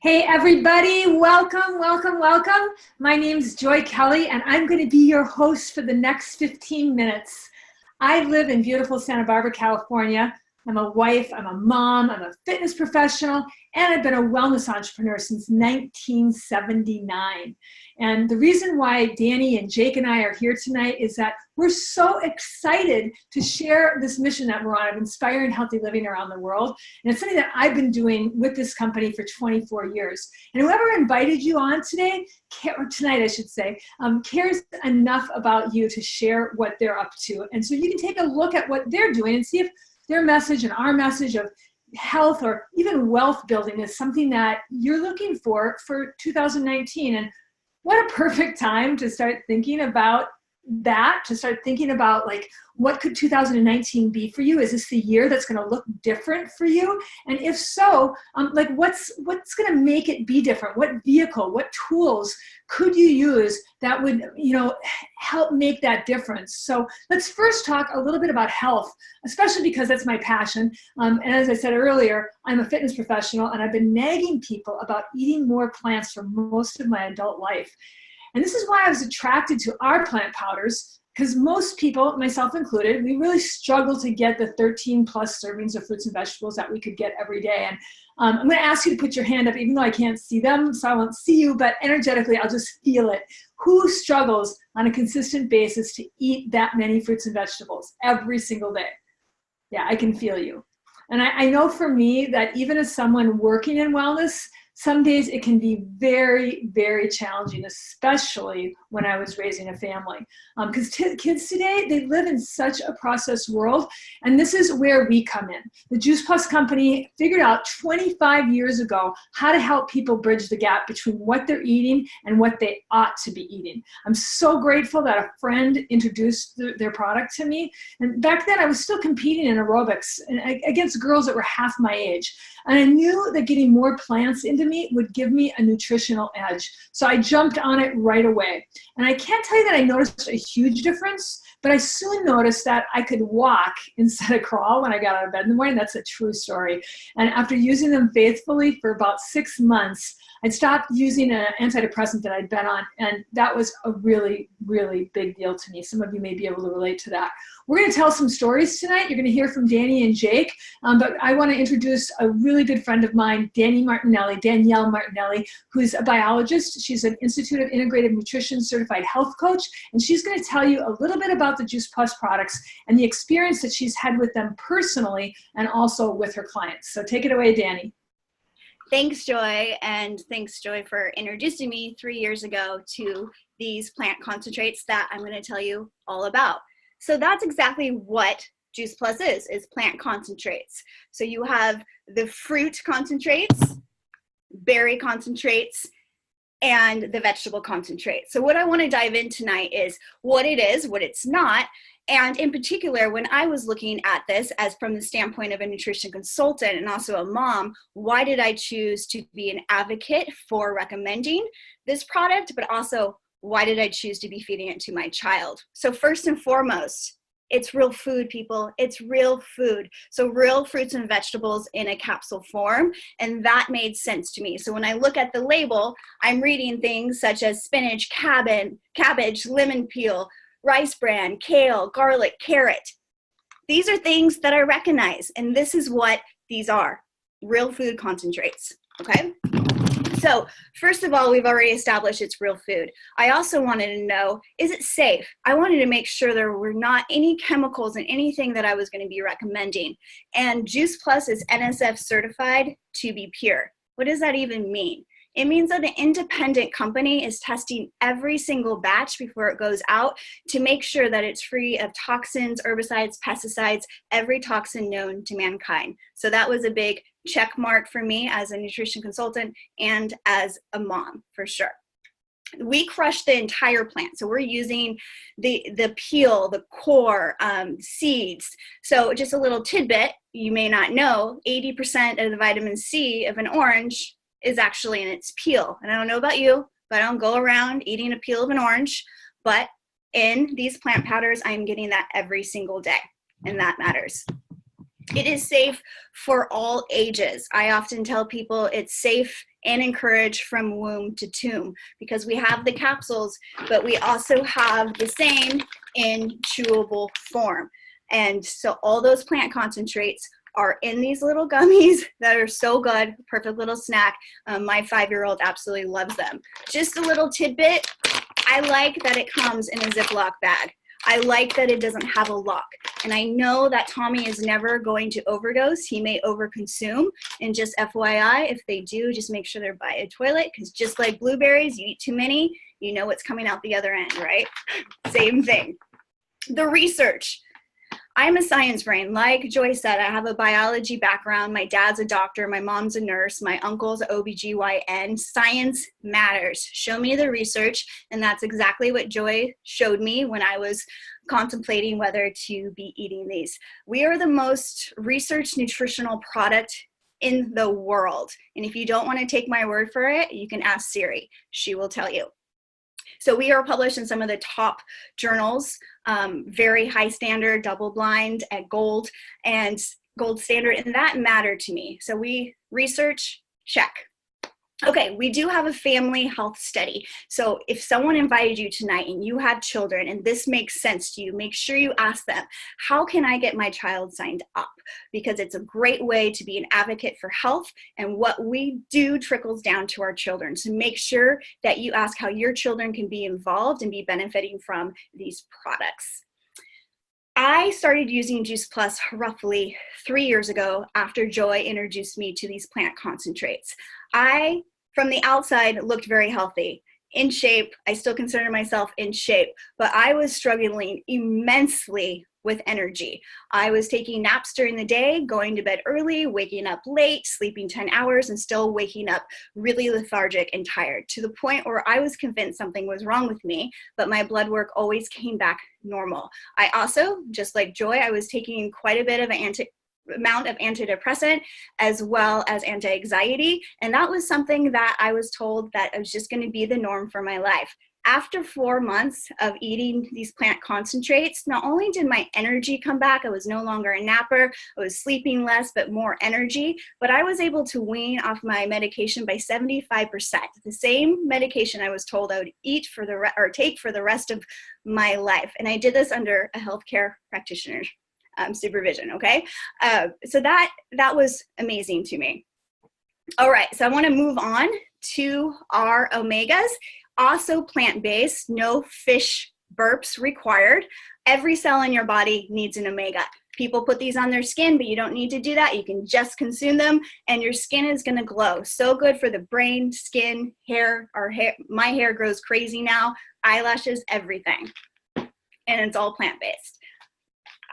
Hey everybody, welcome, welcome, welcome. My name's Joy Kelly and I'm going to be your host for the next 15 minutes. I live in beautiful Santa Barbara, California. I'm a wife, I'm a mom, I'm a fitness professional, and I've been a wellness entrepreneur since 1979. And the reason why Dani and Jake and I are here tonight is that we're so excited to share this mission that we're on of inspiring healthy living around the world. And it's something that I've been doing with this company for 24 years. And whoever invited you on today, or tonight I should say, cares enough about you to share what they're up to. And so you can take a look at what they're doing and see if their message and our message of health or even wealth building is something that you're looking for 2019. And what a perfect time to start thinking about that, to start thinking about like, what could 2019 be for you? Is this the year that's going to look different for you? And if so, like what's going to make it be different? What vehicle, what tools could you use that would, help make that difference? So let's first talk a little bit about health, especially because that's my passion. And as I said earlier, I'm a fitness professional and I've been nagging people about eating more plants for most of my adult life. And this is why I was attracted to our plant powders, because most people, myself included, we really struggle to get the 13 plus servings of fruits and vegetables that we could get every day. And I'm going to ask you to put your hand up, even though I can't see them, so I won't see you, but energetically, I'll just feel it. Who struggles on a consistent basis to eat that many fruits and vegetables every single day? Yeah, I can feel you. And I know for me that even as someone working in wellness, some days it can be very, very challenging, especially when I was raising a family. Because kids today, they live in such a processed world, and this is where we come in. The Juice Plus company figured out 25 years ago how to help people bridge the gap between what they're eating and what they ought to be eating. I'm so grateful that a friend introduced their product to me. And back then, I was still competing in aerobics against girls that were half my age. And I knew that getting more plants into me would give me a nutritional edge. So I jumped on it right away. And I can't tell you that I noticed a huge difference, but I soon noticed that I could walk instead of crawl when I got out of bed in the morning. That's a true story. And after using them faithfully for about 6 months, I'd stopped using an antidepressant that I'd been on, and that was a really, really big deal to me. Some of you may be able to relate to that. We're going to tell some stories tonight. You're going to hear from Dani and Jake, but I want to introduce a really good friend of mine, Danielle Martinelli, who's a biologist. She's an Institute of Integrative Nutrition certified health coach, and she's going to tell you a little bit about the Juice Plus products and the experience that she's had with them personally and also with her clients. So take it away, Dani. Thanks, Joy, and thanks, Joy, for introducing me 3 years ago to these plant concentrates that I'm going to tell you all about. So that's exactly what Juice Plus is plant concentrates. So you have the fruit concentrates, berry concentrates, and the vegetable concentrates. So what I want to dive in tonight is what it is, what it's not, and in particular, when I was looking at this as from the standpoint of a nutrition consultant and also a mom, why did I choose to be an advocate for recommending this product, but also why did I choose to be feeding it to my child? So first and foremost, it's real food, people. It's real food. So real fruits and vegetables in a capsule form, and that made sense to me. So when I look at the label, I'm reading things such as spinach, cabbage, lemon peel, rice bran, kale, garlic, carrot. These are things that I recognize, and this is what these are, real food concentrates, okay? So first of all, we've already established it's real food. I also wanted to know, is it safe? I wanted to make sure there were not any chemicals in anything that I was going to be recommending. And Juice Plus is NSF certified to be pure. What does that even mean? It means that an independent company is testing every single batch before it goes out to make sure that it's free of toxins, herbicides, pesticides, every toxin known to mankind. So that was a big check mark for me as a nutrition consultant and as a mom, for sure. We crush the entire plant. So we're using the peel, the core, seeds. So just a little tidbit, you may not know, 80% of the vitamin C of an orange is actually in its peel. And I don't know about you, but I don't go around eating a peel of an orange, but in these plant powders, I'm getting that every single day, and that matters. It is safe for all ages. I often tell people it's safe and encourage from womb to tomb, because we have the capsules, but we also have the same in chewable form. And so all those plant concentrates are in these little gummies that are so good, perfect little snack. My 5-year-old absolutely loves them. Just a little tidbit, I like that it comes in a Ziploc bag. I like that it doesn't have a lock. And I know that Tommy is never going to overdose. He may overconsume. And just FYI, if they do, just make sure they're by a toilet, because just like blueberries, you eat too many, you know what's coming out the other end, right? Same thing. The research. I'm a science brain. Like Joy said, I have a biology background. My dad's a doctor. My mom's a nurse. My uncle's an OBGYN. Science matters. Show me the research. And that's exactly what Joy showed me when I was contemplating whether to be eating these. We are the most researched nutritional product in the world. And if you don't want to take my word for it, you can ask Siri. She will tell you. So we are published in some of the top journals, very high standard, double blind at gold and gold standard, and that mattered to me. So we research, check. Okay, we do have a family health study. So if someone invited you tonight and you have children and this makes sense to you, make sure you ask them, how can I get my child signed up? Because it's a great way to be an advocate for health, and what we do trickles down to our children. So make sure that you ask how your children can be involved and be benefiting from these products. I started using Juice Plus roughly 3 years ago after Joy introduced me to these plant concentrates. I, from the outside, looked very healthy, in shape. I still consider myself in shape, but I was struggling immensely with energy. I was taking naps during the day, going to bed early, waking up late, sleeping 10 hours, and still waking up really lethargic and tired, to the point where I was convinced something was wrong with me, but my blood work always came back normal. I also, just like Joy, I was taking quite a bit of amount of antidepressant as well as anti-anxiety, and that was something that I was told that it was just going to be the norm for my life. After 4 months of eating these plant concentrates, not only did my energy come back, I was no longer a napper, I was sleeping less, but more energy, but I was able to wean off my medication by 75%. The same medication I was told I would eat for take for the rest of my life. And I did this under a healthcare practitioner supervision, okay? So that was amazing to me. All right, so I want to move on to our omegas. Also plant-based, no fish burps required. Every cell in your body needs an omega. People put these on their skin, but you don't need to do that. You can just consume them and your skin is gonna glow. So good for the brain, skin, hair. My hair grows crazy now, eyelashes, everything. And it's all plant-based.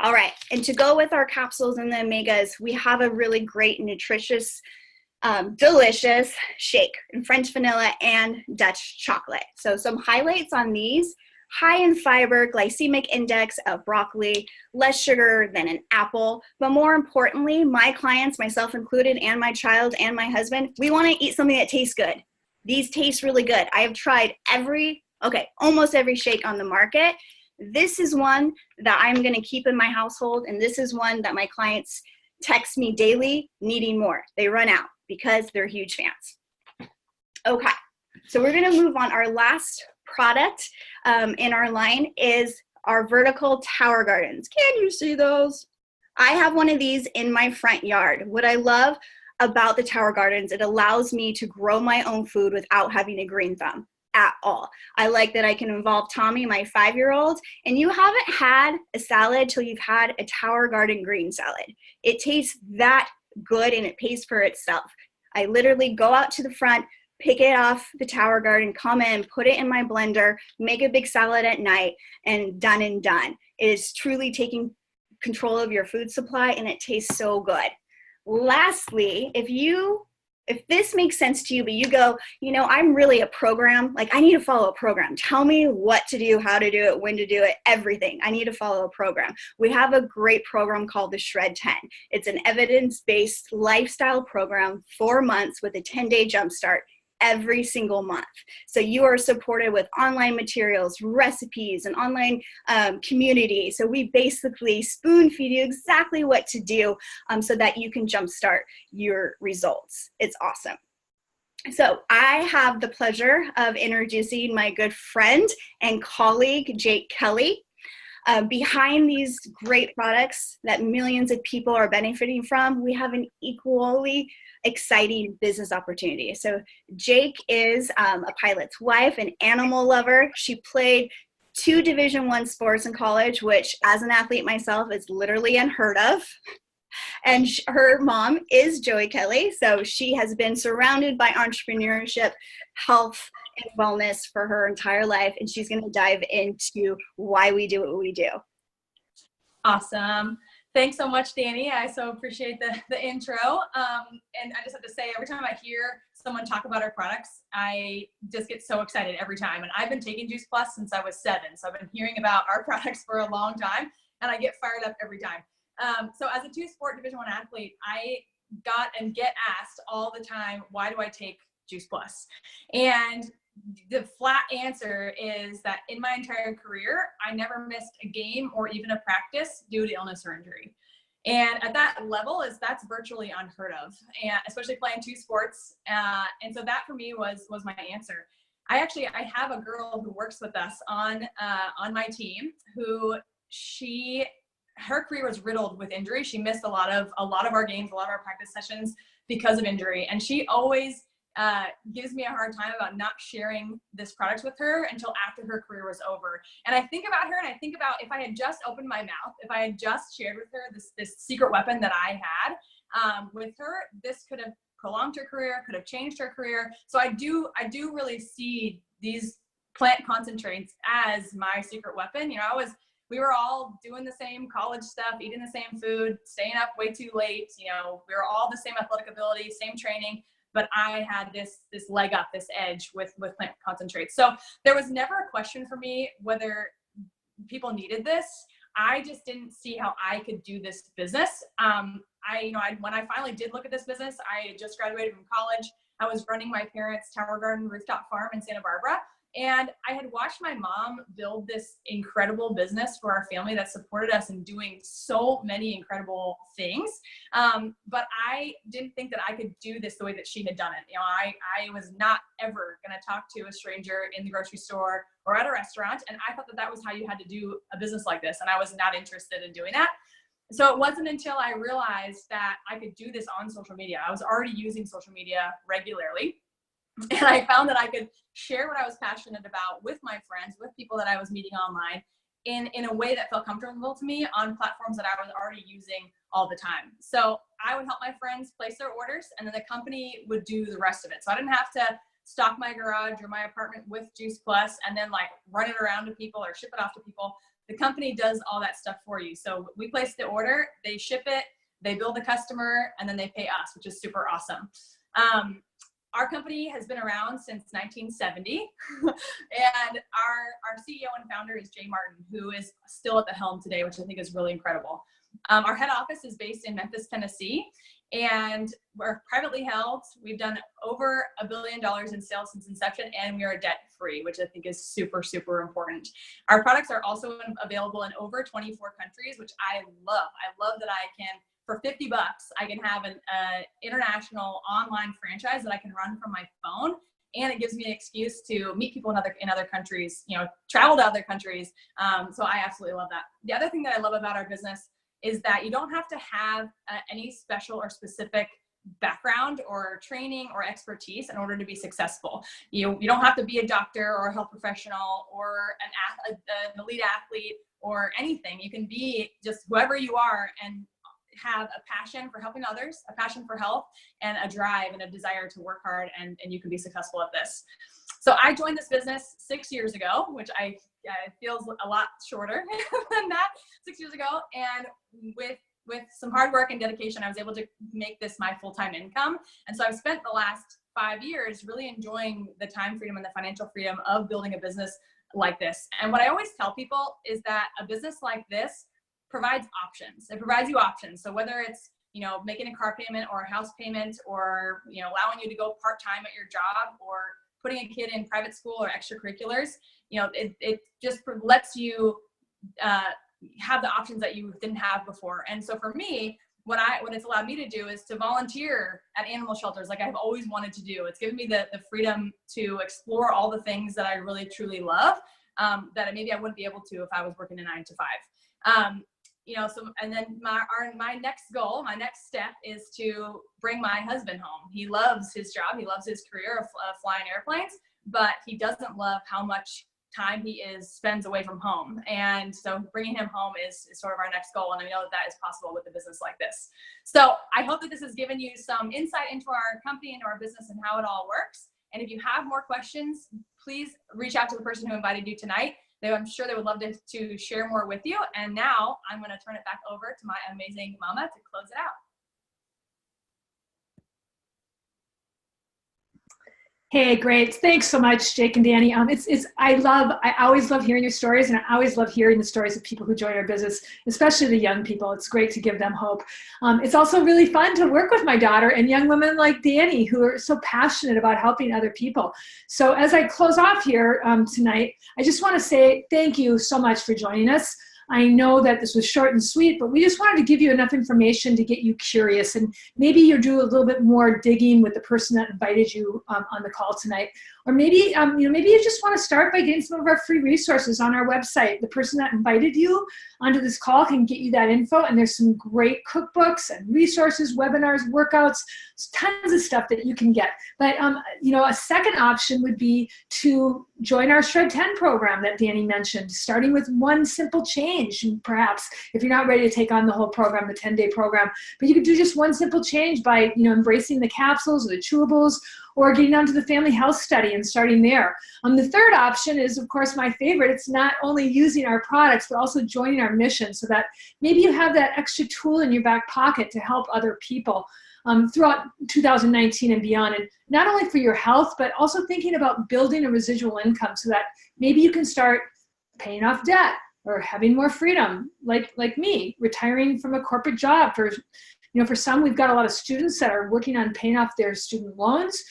All right, and to go with our capsules and the omegas, we have a really great, nutritious, delicious shake in French vanilla and Dutch chocolate. So some highlights on these: high in fiber, glycemic index of broccoli, less sugar than an apple. But more importantly, my clients, myself included, and my child and my husband, we want to eat something that tastes good. These taste really good. I have tried almost every shake on the market. This is one that I'm going to keep in my household, and this is one that my clients text me daily needing more. They run out because they're huge fans. Okay, so we're going to move on. Our last product in our line is our vertical tower gardens. Can you see those? I have one of these in my front yard. What I love about the tower gardens, it allows me to grow my own food without having a green thumb at all. I like that I can involve Tommy, my 5-year-old, and you haven't had a salad till you've had a tower garden green salad. It tastes that good and it pays for itself. I literally go out to the front, pick it off the tower garden, come in, put it in my blender, make a big salad at night, and done and done. It is truly taking control of your food supply and it tastes so good. Lastly, if this makes sense to you, but you go, I'm really a program, like I need to follow a program. Tell me what to do, how to do it, when to do it, everything. I need to follow a program. We have a great program called the Shred 10. It's an evidence-based lifestyle program, 4 months with a 10-day jumpstart every single month. So you are supported with online materials, recipes, and online community. So we basically spoon feed you exactly what to do so that you can jumpstart your results. It's awesome. So I have the pleasure of introducing my good friend and colleague, Jake Kelly. Behind these great products that millions of people are benefiting from, we have an equally exciting business opportunity. So Jake is a pilot's wife, an animal lover. She played 2 Division I sports in college, which as an athlete myself is literally unheard of. And her mom is Joey Kelly. So she has been surrounded by entrepreneurship, health, and wellness for her entire life. And she's going to dive into why we do what we do. Awesome. Thanks so much, Dani. I so appreciate the intro. And I just have to say, every time I hear someone talk about our products, I just get so excited every time. And I've been taking Juice Plus since I was 7. So I've been hearing about our products for a long time, and I get fired up every time. So as a 2-sport Division I athlete, I got and get asked all the time, why do I take Juice Plus? And the flat answer is that in my entire career, I never missed a game or even a practice due to illness or injury. And at that level, that's virtually unheard of, and especially playing 2 sports. And so that for me was my answer. I have a girl who works with us on my team who her career was riddled with injury. She missed a lot of our games, a lot of our practice sessions because of injury. And she always gives me a hard time about not sharing this product with her until after her career was over. And I think about her, and I think about if I had just opened my mouth, if I had just shared with her this secret weapon that I had with her, this could have prolonged her career, could have changed her career. So I do really see these plant concentrates as my secret weapon. You know, we were all doing the same college stuff, eating the same food, staying up way too late. You know, we were all the same athletic ability, same training, but I had this leg up, this edge with plant concentrates. So there was never a question for me whether people needed this. I just didn't see how I could do this business. When I finally did look at this business, I had just graduated from college. I was running my parents' Tower Garden rooftop farm in Santa Barbara. And I had watched my mom build this incredible business for our family that supported us in doing so many incredible things. But I didn't think that I could do this the way that she had done it. You know, I was not ever going to talk to a stranger in the grocery store or at a restaurant. And I thought that was how you had to do a business like this. And I was not interested in doing that. So it wasn't until I realized that I could do this on social media. I was already using social media regularly. And I found that I could share what I was passionate about with my friends, with people that I was meeting online in a way that felt comfortable to me on platforms that I was already using all the time. So I would help my friends place their orders, and then the company would do the rest of it. So I didn't have to stock my garage or my apartment with Juice Plus and then like run it around to people or ship it off to people. The company does all that stuff for you. So we place the order, they ship it, they bill the customer, and then they pay us, which is super awesome. Our company has been around since 1970, and our CEO and founder is Jay Martin, who is still at the helm today, which I think is really incredible. Our head office is based in Memphis, Tennessee, and we're privately held. We've done over $1 billion in sales since inception, and we are debt-free, which I think is super, super important. Our products are also available in over 24 countries, which I love. I love that I can, for $50, I can have an international online franchise that I can run from my phone, and it gives me an excuse to meet people in other countries, you know, travel to other countries. So I absolutely love that. The other thing that I love about our business is that you don't have to have any special or specific background or training or expertise in order to be successful. You don't have to be a doctor or a health professional or an elite athlete or anything. You can be just whoever you are and have a passion for helping others, a passion for health, and a drive and a desire to work hard, and you can be successful at this. So I joined this business 6 years ago, which it feels a lot shorter than that, 6 years ago. And with some hard work and dedication, I was able to make this my full-time income. And so I've spent the last 5 years really enjoying the time freedom and the financial freedom of building a business like this. And what I always tell people is that a business like this provides options. It provides you options. So whether it's, you know, making a car payment or a house payment, or, you know, allowing you to go part-time at your job, or putting a kid in private school or extracurriculars, you know, it just lets you have the options that you didn't have before. And so for me, what it's allowed me to do is to volunteer at animal shelters like I've always wanted to do. It's given me the freedom to explore all the things that I really truly love, that maybe I wouldn't be able to if I was working a 9 to 5. You know, so, and then my next goal, my next step is to bring my husband home. He loves his job. He loves his career of flying airplanes, but he doesn't love how much time he spends away from home. And so bringing him home is sort of our next goal. And I know that is possible with a business like this. So I hope that this has given you some insight into our company, into our business, and how it all works. And if you have more questions, please reach out to the person who invited you tonight. I'm sure they would love to share more with you. And now I'm going to turn it back over to my amazing mama to close it out. Hey, great. Thanks so much, Jake and Dani. I always love hearing your stories, and I always love hearing the stories of people who join our business, especially the young people. It's great to give them hope. It's also really fun to work with my daughter and young women like Dani who are so passionate about helping other people. So as I close off here tonight, I just want to say thank you so much for joining us. I know that this was short and sweet, but we just wanted to give you enough information to get you curious, and maybe you'll do a little bit more digging with the person that invited you on the call tonight. Or maybe, maybe you just want to start by getting some of our free resources on our website. The person that invited you onto this call can get you that info, and there's some great cookbooks and resources, webinars, workouts, tons of stuff that you can get. But, a second option would be to join our Shred 10 program that Dani mentioned, starting with one simple change, perhaps, if you're not ready to take on the whole program, the 10-day program. But you could do just one simple change by, embracing the capsules or the chewables, or getting onto the family health study and starting there. The third option is, of course, my favorite. It's not only using our products, but also joining our mission, so that maybe you have that extra tool in your back pocket to help other people throughout 2019 and beyond. And not only for your health, but also thinking about building a residual income so that maybe you can start paying off debt or having more freedom, like me, retiring from a corporate job. For some, we've got a lot of students that are working on paying off their student loans.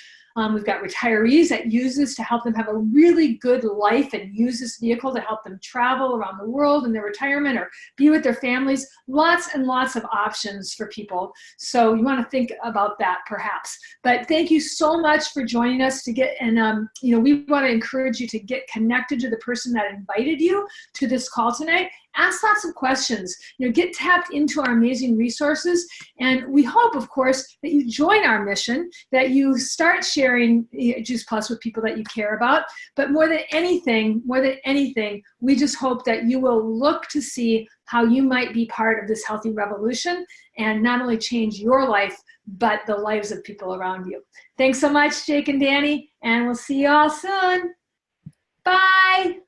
We've got retirees that use this to help them have a really good life and use this vehicle to help them travel around the world in their retirement or be with their families. Lots and lots of options for people. So you want to think about that perhaps. But thank you so much for joining us we want to encourage you to get connected to the person that invited you to this call tonight. Ask lots of questions, get tapped into our amazing resources. And we hope, of course, that you join our mission, that you start sharing Juice Plus with people that you care about. But more than anything, we just hope that you will look to see how you might be part of this healthy revolution and not only change your life, but the lives of people around you. Thanks so much, Jake and Dani, and we'll see you all soon. Bye.